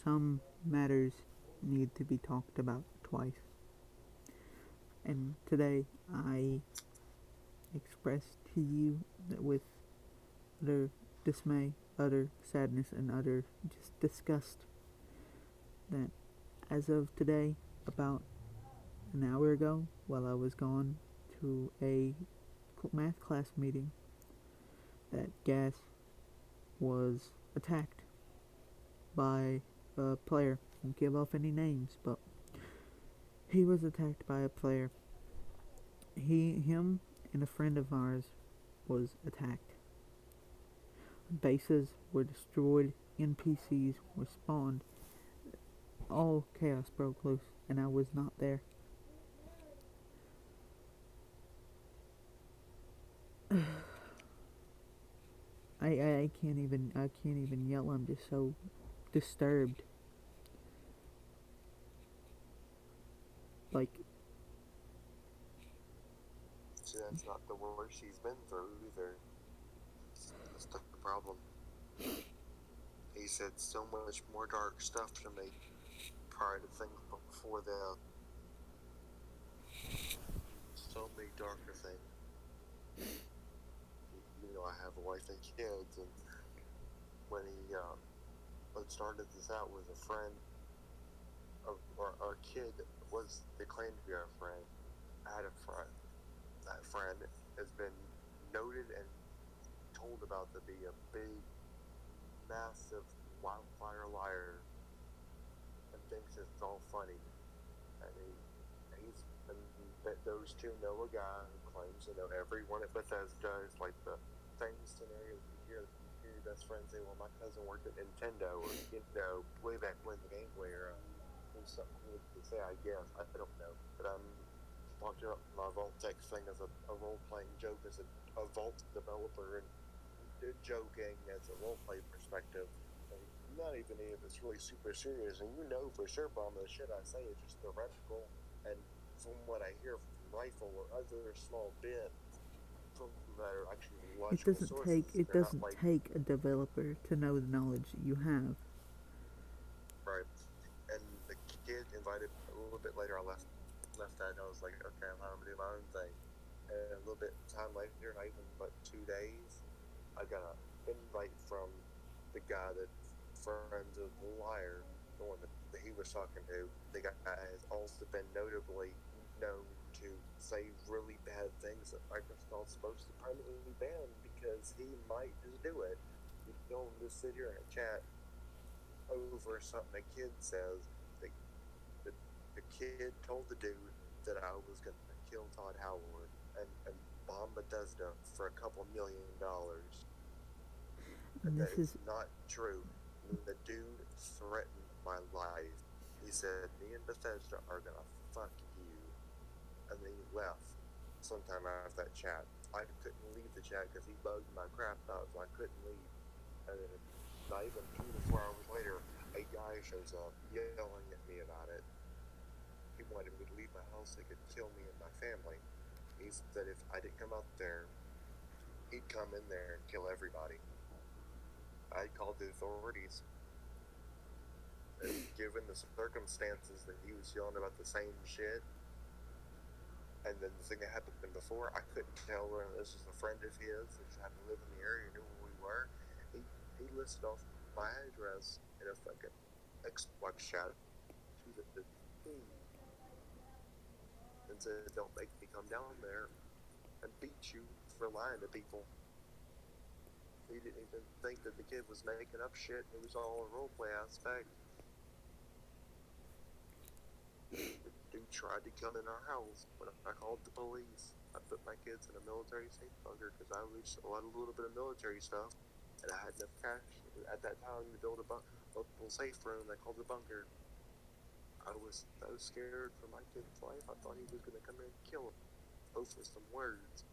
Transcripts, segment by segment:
some matters need to be talked about twice. And today I express to you that with utter dismay, utter sadness, and utter just disgust that as of today, about an hour ago, while I was gone to a math class meeting, that Gas was attacked by a player. Won't give off any names, but he was attacked by a player. Him, and a friend of ours was attacked. Bases were destroyed. NPCs were spawned. All chaos broke loose, and I was not there. I can't even yell. I'm just so disturbed. Like, See, that's not the worst she's been through either. That's the problem. He said so much more dark stuff to me prior to things before the so many darker things. I have a wife and kids, and when he started this out with a friend, or our kid was they claimed to be our friend. I had a friend. That friend has been noted and told about to be a big, massive wildfire liar, and thinks it's all funny. And he's and those two know a guy who claims to know everyone at Bethesda. It's like the same scenario you hear your best friend say, "Well, my cousin worked at Nintendo," or way back when the Game Boy era. There's something you could say, I guess. I don't know, but I'm talked about my Vault Tech thing as a role-playing joke as a Vault developer, and joking as a role-play perspective. And not even if it's really super serious, and for sure, Bomb, the shit I say is just theoretical, and from what I hear from Rifle or other small bits from that are actually logical sources, it they're not doesn't like take a developer to know the knowledge that you have. right. And the kid invited a little bit later. I left that, and I was like, okay, I'm gonna do my own thing. And a little bit time later, not even but 2 days, I got an invite from the guy that's friends of the liar, the one that he was talking to. The guy has also been notably known to say really bad things that Microsoft's supposed to permanently ban because he might just do it. You don't just sit here and chat over something a kid says. The, the, the kid told the dude that I was going to kill Todd Howard and bomb Bethesda for $2 million. And And that this is is not true. The dude threatened my life. He said, "Me and Bethesda are going to fuck you." And then he left sometime after that chat. I couldn't leave the chat because he bugged my crap out, so I couldn't leave. And then not even 2 to 4 hours later, a guy shows up yelling at me about it. He wanted me to leave my house so he could kill me and my family. He said if I didn't come out there, he'd come in there and kill everybody. I called the authorities, and given the circumstances that he was yelling about the same shit, and then the thing that happened before, I couldn't tell whether this was a friend of his that just happened to live in the area, knew where we were. He listed off my address in a fucking Xbox chat to the team and said, "Don't make me come down there and beat you for lying to people." He didn't even think that the kid was making up shit. It was all a roleplay aspect. The dude tried to come in our house, but I called the police. I put my kids in a military safe bunker because I reached a little bit of military stuff, and I had enough cash at that time to build a multiple safe room. I called the bunker. I was so scared for my kid's life. I thought he was going to come in and kill him over some words.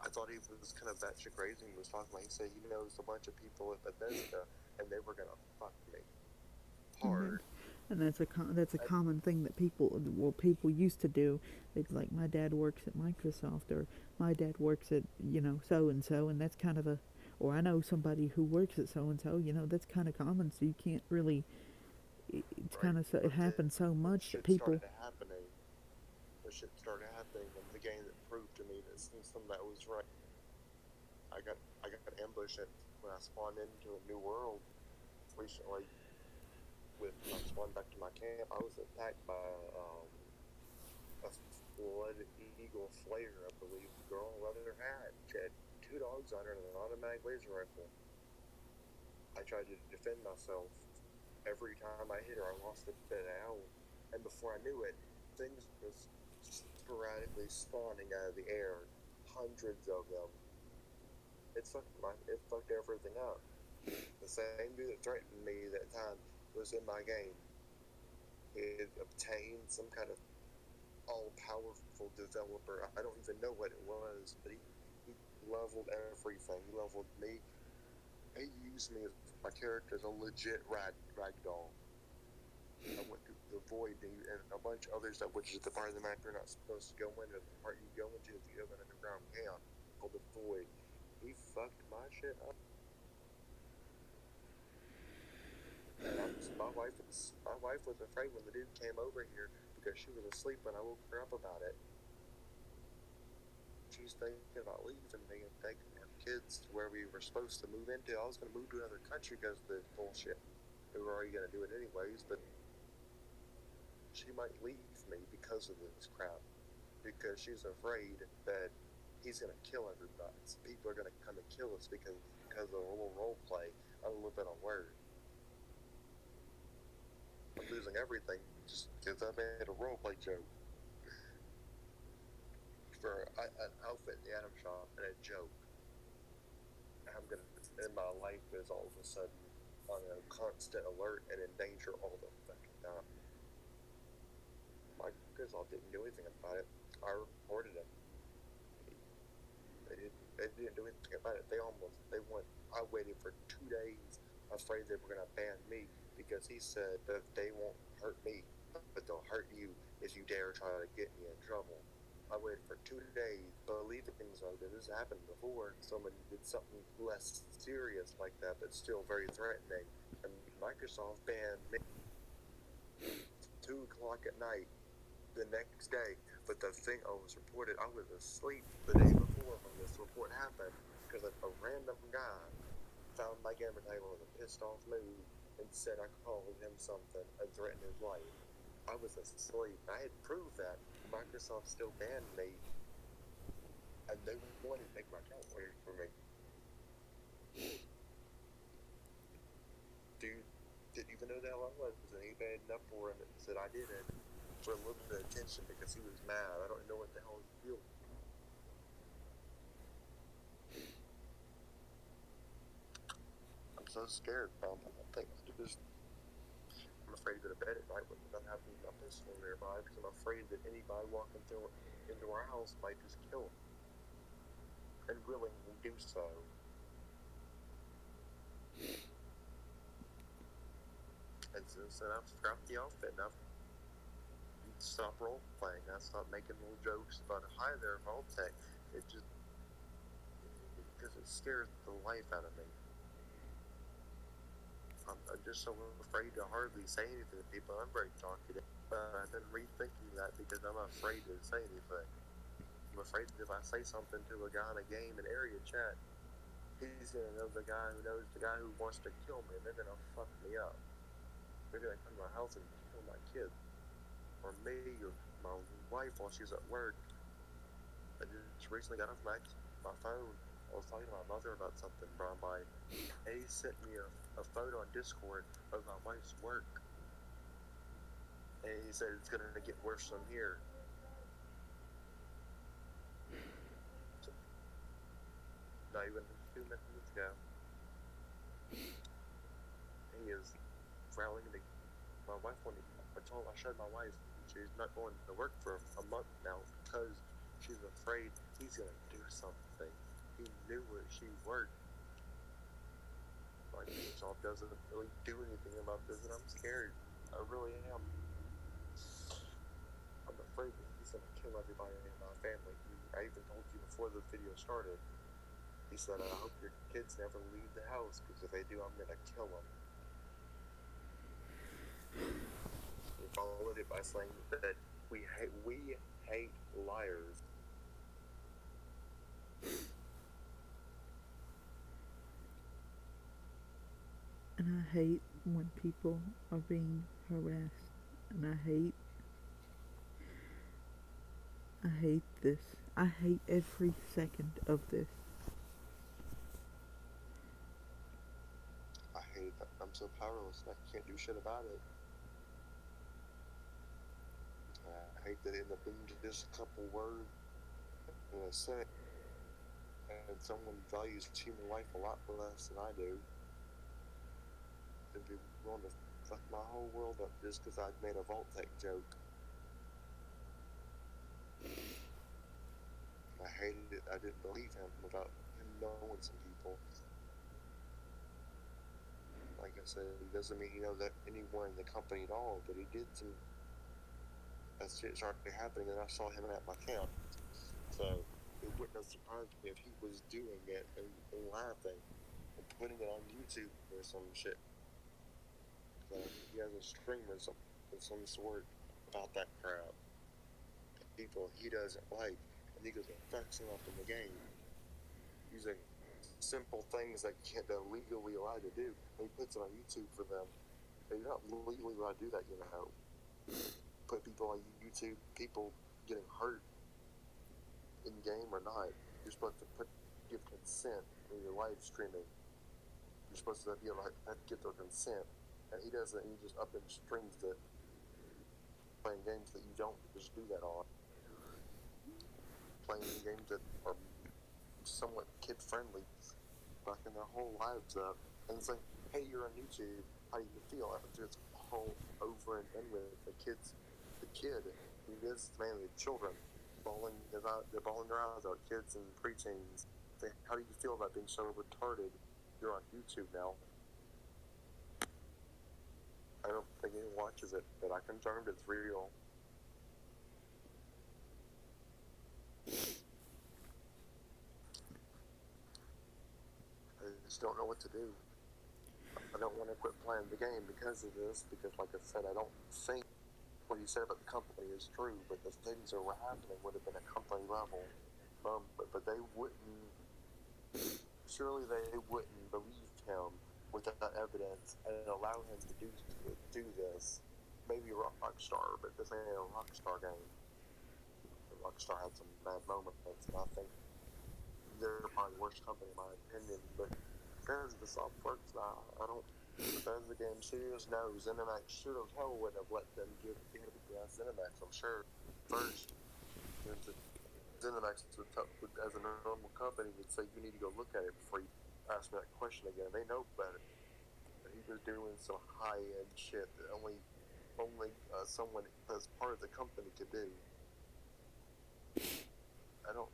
I thought he was kind of batshit crazy and was talking like he said he knows a bunch of people at Bethesda and they were gonna fuck me hard. and that's a common thing that people used to do. They'd be like, my dad works at Microsoft, or my dad works at so and so, and that's kind of a or I know somebody who works at so and so. That's kind of common, so you can't really. It's right? kind of so it But then happens so when much that shit people. started happening, in the game that proved to me that something that was right. I got ambushed when I spawned into a new world recently. With when I spawned back to my camp, I was attacked by a flood eagle flare, I believe. The girl in a leather hat. She had two dogs on her and an automatic laser rifle. I tried to defend myself. Every time I hit her, I lost a bit of health. And before I knew it, things were sporadically spawning out of the air. Hundreds of them. It fucked everything up. The same dude that threatened me that time was in my game. He had obtained some kind of all-powerful developer. I don't even know what it was, but he leveled everything. He leveled me. He used me as my character as a legit ragdoll. I went through the void and a bunch of others that which is the part of the map you're not supposed to go into. The part you go into if you have an underground camp called the void. He fucked my shit up. And my wife was afraid when the dude came over here because she was asleep when I woke her up about it. She's thinking about leaving me and taking our kids to where we were supposed to move into. I was going to move to another country because of this bullshit. We were already going to do it anyways, but she might leave me because of this crap. Because she's afraid that he's going to kill everybody. People are going to come and kill us because of a little role play, a little bit of word. I'm losing everything just because I made a role play joke for an outfit in the item shop and a joke. I'm gonna, and my life is all of a sudden on a constant alert and in danger all the fucking time. Microsoft didn't do anything about it. I reported it. They didn't do anything about it. They went. I waited for 2 days, afraid they were gonna ban me because he said that they won't hurt me, but they'll hurt you if you dare try to get me in trouble. I waited for 2 days, believing so that this happened before. Someone did something less serious like that, but still very threatening. And Microsoft banned me 2 o'clock at night the next day. But the thing I was reported, I was asleep the day before when this report happened because a random guy found my gamer table in a pissed off mood and said I called him something and threatened his life. I was asleep. I had proved that. Microsoft still banned me, and they wanted to take my account away from me. Dude didn't even know the hell I was, and he made an uproar and said I did it for a little bit of attention because he was mad. I don't know what the hell he feels. I'm so scared, Mom. I'm afraid to go to bed at night without having my pistol nearby because I'm afraid that anybody walking through into our house might just kill him and willingly do so. And since then, I've scrapped the outfit and I've stopped role playing. I stopped making little jokes about hi there, Vaultec. It just because it scares the life out of me. I'm just so afraid to hardly say anything to people. I'm very talkative. I've been rethinking that because I'm afraid to say anything. I'm afraid that if I say something to a guy in a game in area chat, he's gonna know the guy who knows the guy who wants to kill me, and they're gonna fuck me up. They're gonna come to my house and kill my kid, or me, or my wife while she's at work. I just recently got off my phone. I was talking to my mother about something, Brian, and he sent me a photo on Discord of my wife's work. And he said it's going to get worse from here. So, not even 2 minutes ago, he is rallying to my wife when I showed my wife she's not going to work for a month now because she's afraid he's going to do something. He knew where she worked. Microsoft doesn't really do anything about this, and I'm scared. I really am. I'm afraid that he's going to kill everybody in my family. I even told you before the video started, He said, "I hope your kids never leave the house because if they do, I'm gonna kill them." He followed it by saying that we hate liars. And I hate when people are being harassed. And I hate this. I hate every second of this. I hate that I'm so powerless and I can't do shit about it. I hate that it ended up being just a couple words in a sentence, and someone values human life a lot less than I do, and be willing to fuck my whole world up just because I made a Vault-Tec joke. I hated it. I didn't believe him without him knowing some people. Like I said, he doesn't mean he knows that anyone in the company at all, but he did some. That shit started happening, and I saw him at my camp. So it wouldn't have surprised me if he was doing it and laughing and putting it on YouTube or some shit. He has a stream or some sort about that crap. People he doesn't like, and he goes flexing up in the game using simple things that can't they're legally allowed to do. And he puts it on YouTube for them. But you're not legally allowed to do that, you know. Put people on YouTube, people getting hurt in game or not. You're supposed to give consent when you're live streaming. You're supposed to be able to get their consent, and he doesn't. He just up and streams it, playing games that you don't just do that on. Playing games that are somewhat kid friendly, fucking their whole lives up, and it's like, hey, you're on YouTube. How do you feel? After it's all over and done with, the kid, he is mainly children, they're bawling their eyes out, kids and preteens. How do you feel about being so retarded? You're on YouTube now. I don't think anyone watches it, but I confirmed it's real. I just don't know what to do. I don't want to quit playing the game because of this, because like I said, I don't think what you said about the company is true, but the things that were happening would have been at company level. But they wouldn't, surely they wouldn't believe him without evidence and allow him to do this. Maybe Rockstar, but this ain't a Rockstar game. Rockstar had some bad moments, and I think they're probably the worst company in my opinion. But because the soft works now, I don't. Bethesda Game Studios knows ZeniMax sure as hell wouldn't have let them give ZeniMax. I'm sure first, ZeniMax as a normal company would say you need to go look at it before you ask me that question again. They know better. He was doing some high end shit that only someone as part of the company could do. I don't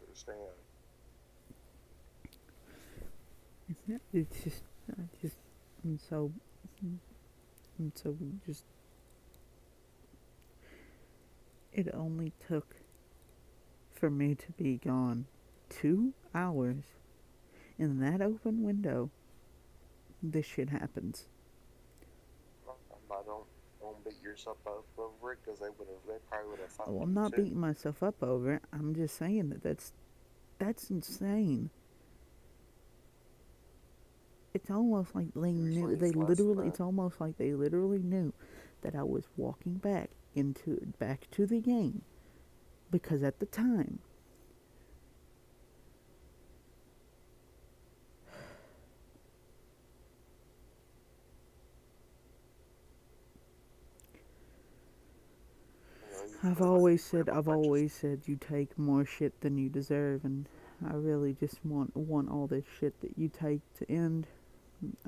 understand. It's just, I'm so, I'm so just. It only took for me to be gone 2 hours in that open window. This shit happens. I don't beat yourself up over it because they probably would have fought Well, I'm you not too. beating myself up over it. I'm just saying that's insane. It's almost like they knew. Usually it's less than that. It's almost like they literally knew that I was walking back to the game because at the time You know, you put I've my just always said you take more shit than you deserve, and I really just want all this shit that you take to end.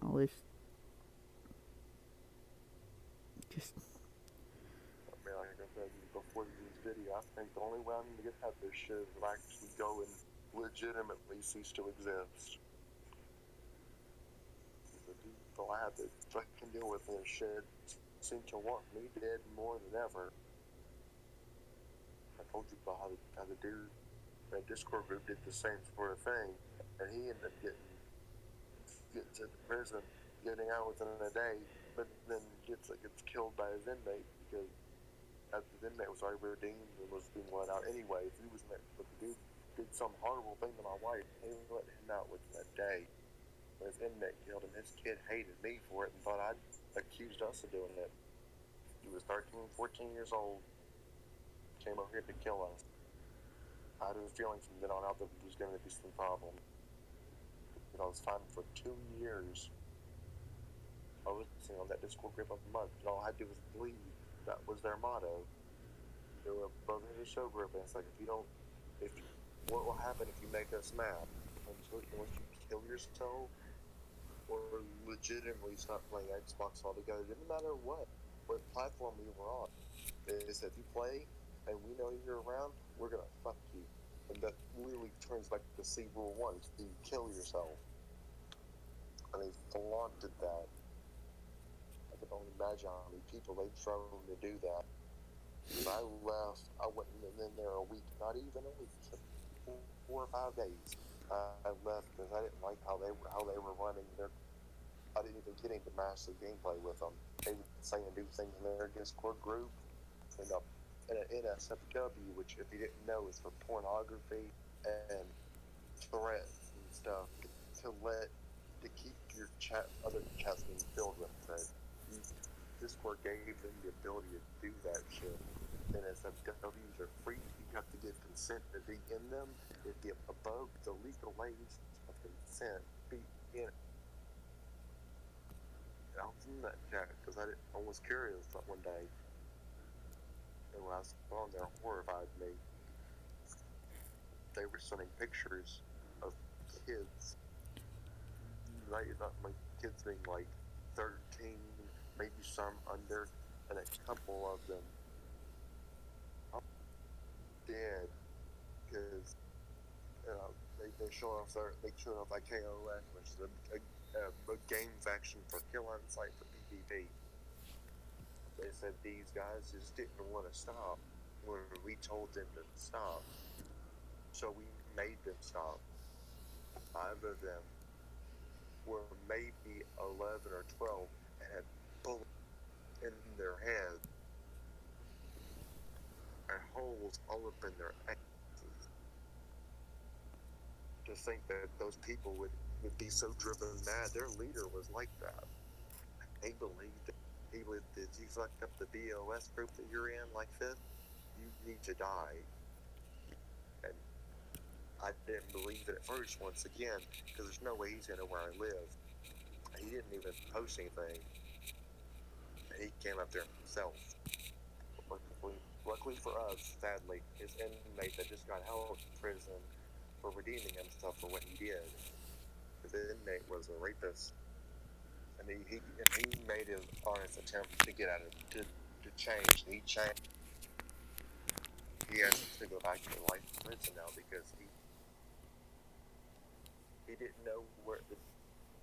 All this, just I mean, like I said before this video, I think the only way I'm gonna get out of this shit is if I actually go and legitimately cease to exist. The people I have to fucking deal with in this shit seem to want me dead more than ever. I told you about how the dude that Discord group did the same sort of thing. and he ended up getting sent to prison, getting out within a day, but then gets killed by his inmate because as his inmate was already redeemed and was being let out anyways. He was in there, but the dude did some horrible thing to my wife. They let him out within a day. When his inmate killed him, his kid hated me for it and thought I'd accused us of doing it. He was 13, 14 years old, came over here to kill us. I had a feeling from then on out that there was going to be some problem. I was fined for 2 years. I was on that Discord group of a month, and all I had to do was leave. That was their motto. They were a brother in the show group, and it's like, what will happen if you make us mad? Unless you kill yourself or legitimately stop playing Xbox altogether, it didn't matter what platform you were on. They said, if you play and we know you're around, we're gonna fuck you. And that really turns back to C Rule 1, so you kill yourself. And they flaunted that. I can only imagine how many people they've thrown to do that. When I left, I went in there a week, not even a week, 4 or 5 days. I left because I didn't like how they were running their. I didn't even get into master gameplay with them. They would say and do things in their Discord group, and an NSFW, which if you didn't know is for pornography and threats and stuff to keep your other chats being filled with it. Discord gave them the ability to do that shit. NSFWs are free. You have to get consent to be in them. If you're above the legal age of consent, be in it. I was in that chat because I was curious one day, and when I saw them, they horrified me. They were sending pictures of kids, not my kids being like 13, maybe some under, and a couple of them dead because they show off like KOS, which is a game faction for Kill On Sight for PvP. They said these guys just didn't want to stop when we told them to stop, so we made them stop. 5 of them were maybe 11 or 12 and had bullets in their head and holes all up in their asses. To think that those people would be so driven mad. Their leader was like that. He believed that you fucked up the BOS group that you're in like this, you need to die. And I didn't believe it at first, once again, because there's no way he's going to know where I live. He didn't even post anything. He came up there himself. Luckily for us, sadly, his inmate that just got out of prison for redeeming himself for what he did. The inmate was a rapist, and he made his honest attempt to get out of to change. He changed. He has to go back to life in prison now because he didn't know where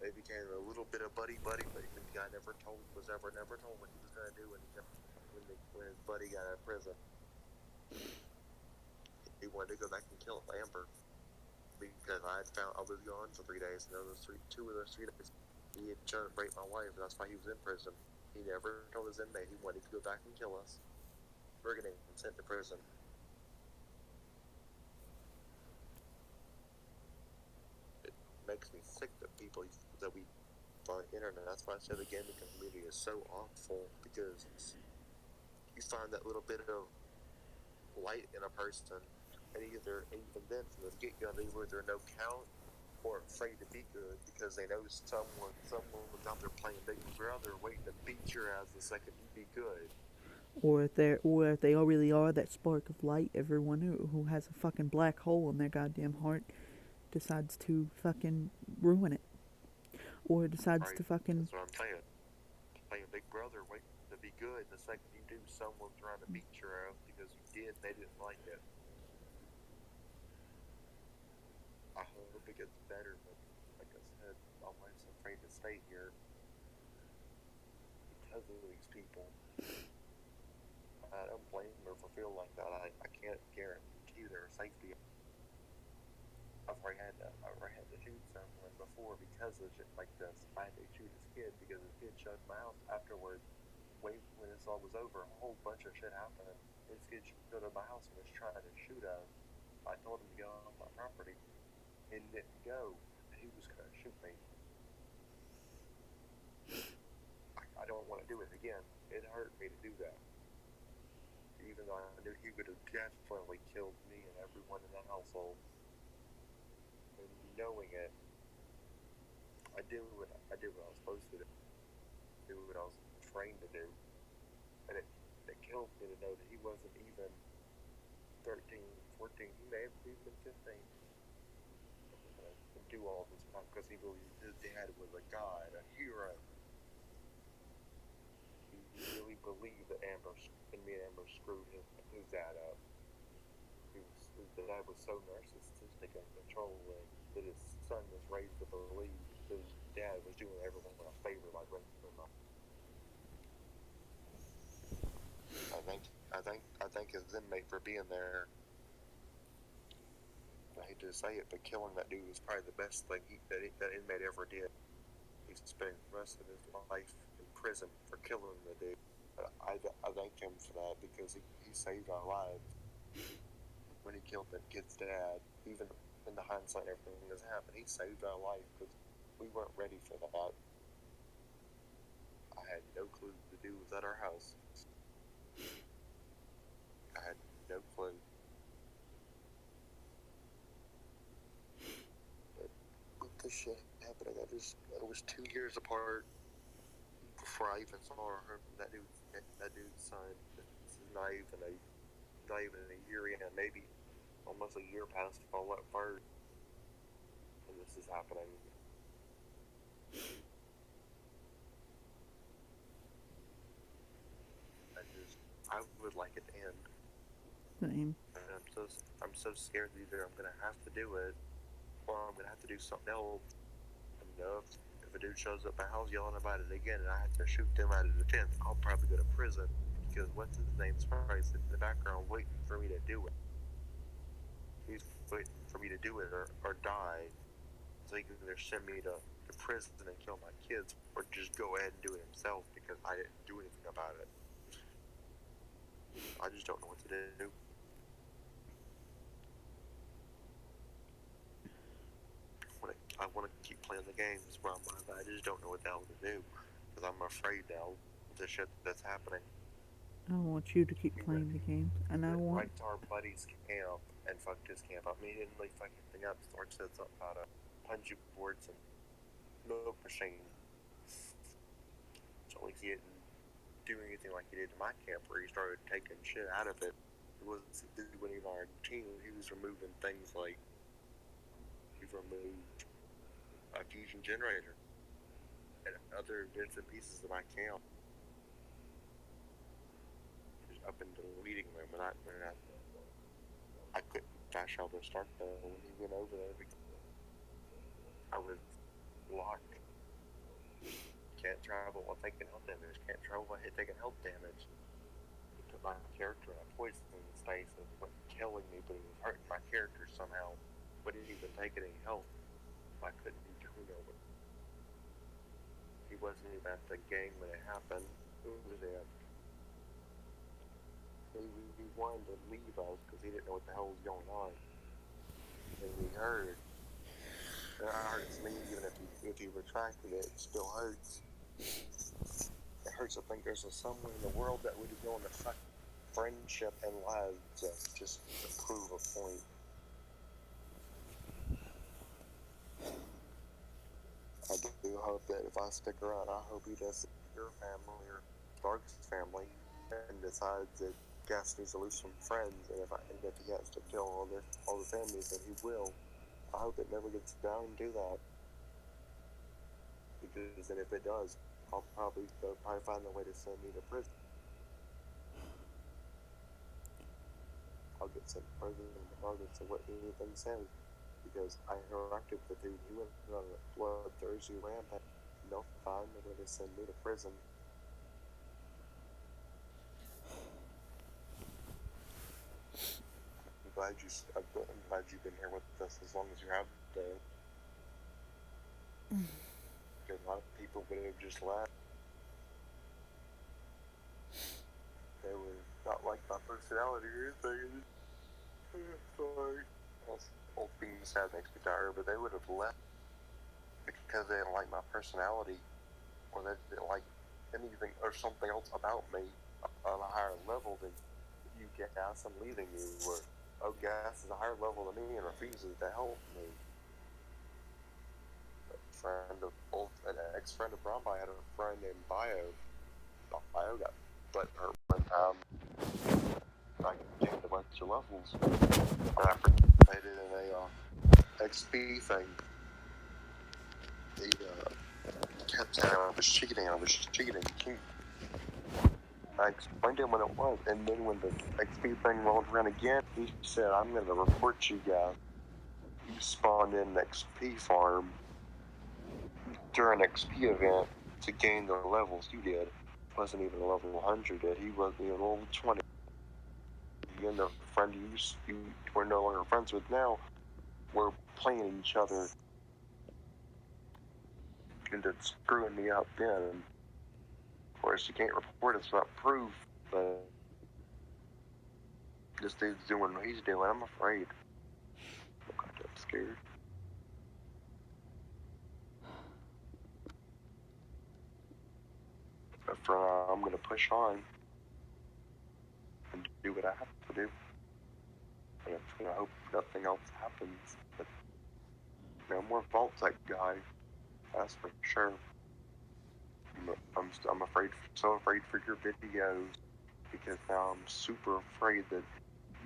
they became a little bit of buddy, but the guy never told what he was going to do when his buddy got out of prison. He wanted to go back and kill Amber because I was gone for 3 days, and 2 of those 3 days he had tried to rape my wife. That's why he was in prison. He never told his inmate he wanted to go back and kill us. We're getting sent to prison. It makes me sick that people that we on the internet. That's why I say the gaming community is so awful, because you find that little bit of light in a person, and even then from the get-go, either they're no count or afraid to be good because they know someone's out there playing Big Brother waiting to beat your ass the second you be good. Or if they all really are that spark of light, everyone who has a fucking black hole in their goddamn heart decides to fucking ruin it. Or decides to fucking. That's what I'm saying. Playing Big Brother waiting to be good, the second you do, someone's trying to beat your ass because you did, they didn't like it. I hope it gets better, but like I said, my wife's afraid to stay here because of these people. I don't blame her for feeling like that. I can't guarantee their safety. I've already had to shoot someone before because of shit like this. I had to shoot his kid because his kid showed my house afterwards. Wait, when this all was over, a whole bunch of shit happened. His kid showed up my house and was trying to shoot us. I told him to get off my property. He didn't go. He was going to shoot me. I don't want to do it again. It hurt me to do that. Even though I knew he would have definitely killed me and everyone in the household. And knowing it, I did what I was supposed to do what I was trained to do. And it killed me to know that he wasn't even 13, 14, he may have even been 15. And do all this stuff because he believed his dad was a god, a hero. He really believed that me and Amber screwed his dad up. His dad was so narcissistic and controlling that his son was raised to believe that his dad was doing everyone a favor by bringing him up. I think his inmate for being there. I hate to say it, but killing that dude was probably the best thing that inmate ever did. He spent the rest of his life in prison for killing the dude. I thank him for that because he saved our lives when he killed that kid's dad. Even in the hindsight, everything that's happened, he saved our life because we weren't ready for that. I had no clue the dude was at our house. I had no clue. But this shit happening, it was 2 years apart before I even saw her. That dude's son. This is not even a year in, maybe almost a year past all that first, and this is happening. I would like it to end. Same. And I'm so scared that either I'm gonna have to do it, or I'm gonna have to do something else. And if a dude shows up at my house yelling about it again, and I have to shoot them out of the tent, I'll probably go to prison because what's his name's probably sitting in the background waiting for me to do it. He's waiting for me to do it or die. So he can either send me to prison and kill my kids, or just go ahead and do it himself because I didn't do anything about it. I just don't know what to do. I want to keep playing the games, but I just don't know what the hell to do because I'm afraid now of the shit that's happening. I want you to keep playing the games, and I want. Right to our buddy's camp and fucked his camp up. I mean, he didn't really fuck anything up. Stark said something about punji boards and milk machine. So at least he didn't do anything like he did to my camp, where he started taking shit out of it. It wasn't when he was on our team. He was removing things like he removed a fusion generator and other bits and pieces of my camp. Just up and deleting them, and I couldn't dash out the start though when he went over there because I was locked. Can't travel while taking health damage. Can't travel while taking health damage. He put my character in a poison state, so it wasn't killing me, but it was hurting my character somehow. But he didn't even take any health. I couldn't be doing over. He wasn't even at the game when it happened. Who was there? He wanted to leave us because he didn't know what the hell was going on. And he heard. It hurts me even if he retracted it. It still hurts. It hurts to think there's someone in the world that would be willing to fuck friendship and lives just to prove a point. I do hope that if I stick around, I hope he does your family or Stark's family and decides that Gas needs to lose some friends, and if he has to kill all the families, then he will. I hope it never gets down to that. Because then if it does, they'll probably find a way to send me to prison. I'll get sent to prison regardless of what anything says. Because I interacted with the dude. He went on a bloodthirsty rampage. They'll find a way to send me to prison. I'm glad you've been here with us as long as you have been. Because a lot of people would have just left. They would not like my personality or anything. Sorry. Well, being sad makes me tired, but they would have left because they didn't like my personality, or they didn't like anything or something else about me on a higher level than you, Gas, I'm leaving you, or oh, Gas is a higher level than me and refuses to help me. An ex-friend of Bromby had a friend named Bio. Bio got butt hurt one time. I gained a bunch of levels, and I participated in a XP thing. He kept saying I was cheating. I explained to him what it was, and then when the XP thing rolled around again, he said, "I'm going to report you guys. You spawned in an XP farm during an XP event to gain the levels you did. Wasn't even a level 100 yet. He wasn't even level 20. You and the friend you were no longer friends with now were playing each other and it's screwing me up then. Of course, you can't report it without proof, but this dude's doing what he's doing. I'm afraid. I'm scared. But for now, I'm going to push on and do what I have to do. And I hope nothing else happens. But no more vault type guy. That's for sure. I'm afraid, so afraid for your videos, because now I'm super afraid that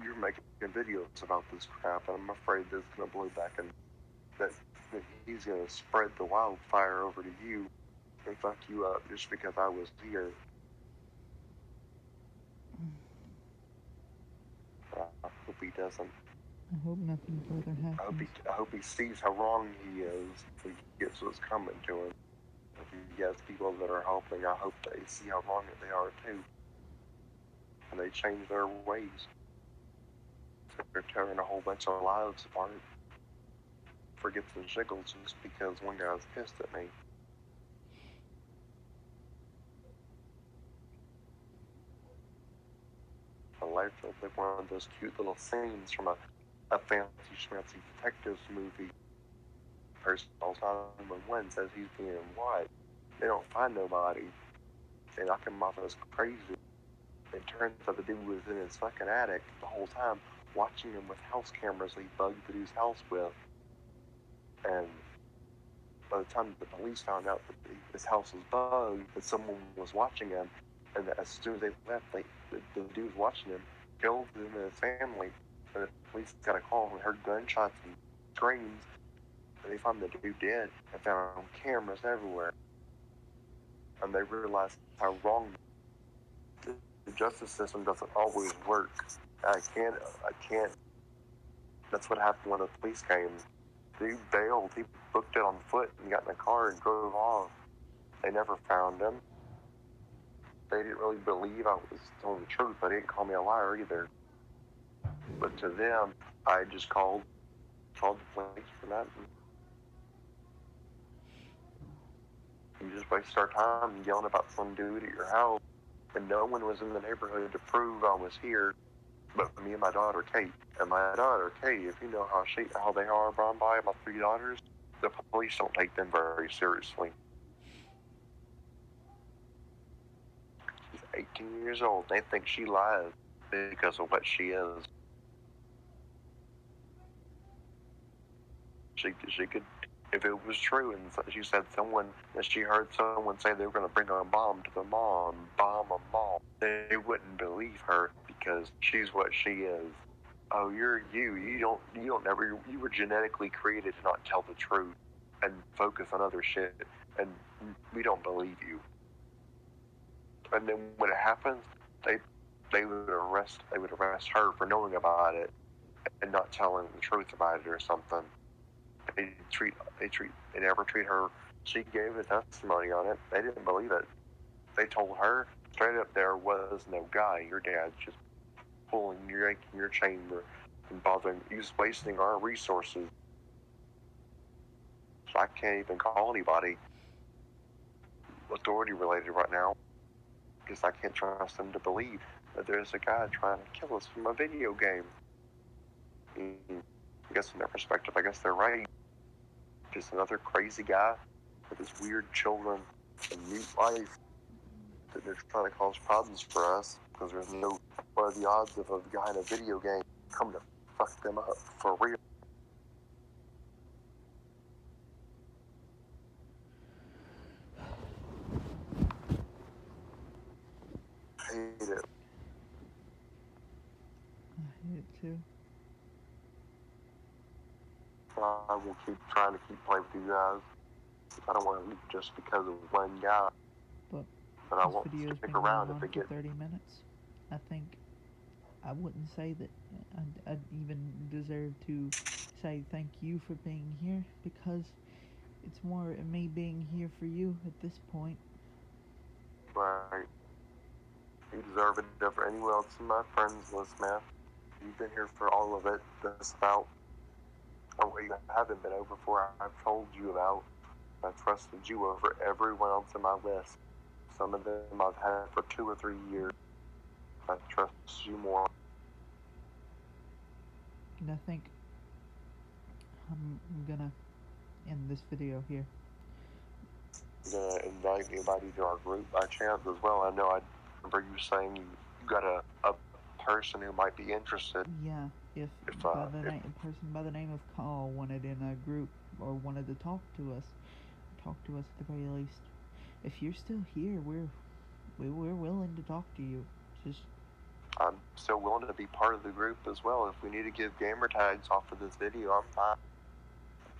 you're making videos about this crap, and I'm afraid that it's going to blow back and that he's going to spread the wildfire over to you and fuck you up just because I was here. I hope he doesn't. I hope nothing further happens. I hope he sees how wrong he is and gets what's coming to him. If he has people that are helping, I hope they see how wrong they are too. And they change their ways. They're tearing a whole bunch of lives apart for gets and shiggles just because one guy's pissed at me. My life feels like one of those cute little scenes from a fancy schmancy detectives movie. Person calls 911, says he's being watched. They don't find nobody. They knock him off as crazy. It turns out the dude was in his fucking attic the whole time, watching him with house cameras he bugged the dude's house with. And by the time the police found out that his house was bugged, that someone was watching him, and as soon as they left, the dude was watching him, killed him and his family. And the police got a call and heard gunshots and screams. And they found the dude dead and found cameras everywhere. And they realized how wrong the justice system doesn't always work. I can't. That's what happened when the police came. Dude bailed. He booked it on foot and got in a car and drove off. They never found him. They didn't really believe I was telling the truth. They didn't call me a liar either. But to them, I just called the police for nothing. You just wasted our time yelling about some dude at your house, and no one was in the neighborhood to prove I was here but me and my daughter Kate. And my daughter Kate, if you know how they are run by my 3 daughters, the police don't take them very seriously. She's 18 years old. They think she lies because of what she is. She could, if it was true, and she said that she heard someone say they were going to bring a bomb to the mall and bomb a mall, they wouldn't believe her because she's what she is. Oh, you were genetically created to not tell the truth and focus on other shit, and we don't believe you. And then when it happens, they would arrest her for knowing about it and not telling the truth about it or something. They never treat her. She gave a testimony on it. They didn't believe it. They told her straight up there was no guy. Your dad's just yanking your chamber and bothering you, wasting our resources. I can't even call anybody authority related right now because I can't trust them to believe that there's a guy trying to kill us from a video game. I guess from their perspective, I guess they're right. Just another crazy guy with his weird children and mute life that they're trying to cause problems for us because there's no, what are the odds of a guy in a video game coming to fuck them up for real? I hate it. I hate it too. I will keep trying to keep playing with you guys. I don't want to leave just because of one guy. But I this won't video's stick been going around on if it for gets. 30 minutes. I think I wouldn't say that I'd even deserve to say thank you for being here, because it's more me being here for you at this point. Right. You deserve it over anyone else in my friends list, man. You've been here for all of it. That's about what you haven't been over for. I've told you about. I trusted you over everyone else in my list. Some of them I've had for 2 or 3 years. I trust you more. And I think I'm gonna end this video here. You're gonna invite anybody to our group by chance as well? I know I remember you saying you got a person who might be interested. Yeah, if a person by the name of Carl wanted in a group or wanted to talk to us at the very least. If you're still here, we're willing to talk to you. Just I'm still willing to be part of the group as well. If we need to give gamer tags off of this video, I'm fine.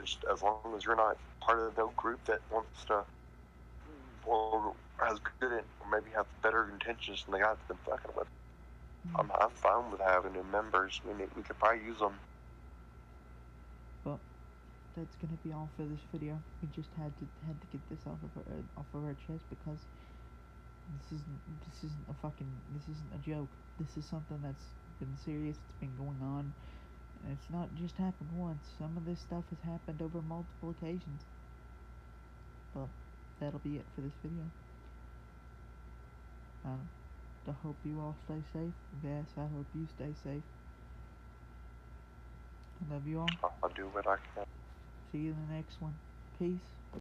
Just as long as you're not part of the group that wants to, or has good, or maybe have better intentions than the guy that's been fucking with. I'm fine with having new members. We could probably use them. Well, that's gonna be all for this video. We just had to get this off of our chest, because this isn't a joke. This is something that's been serious. It's been going on, and it's not just happened once. Some of this stuff has happened over multiple occasions. Well, that'll be it for this video. I hope you all stay safe. Yes, I hope you stay safe. I love you all. I'll do what I can. See you in the next one. Peace.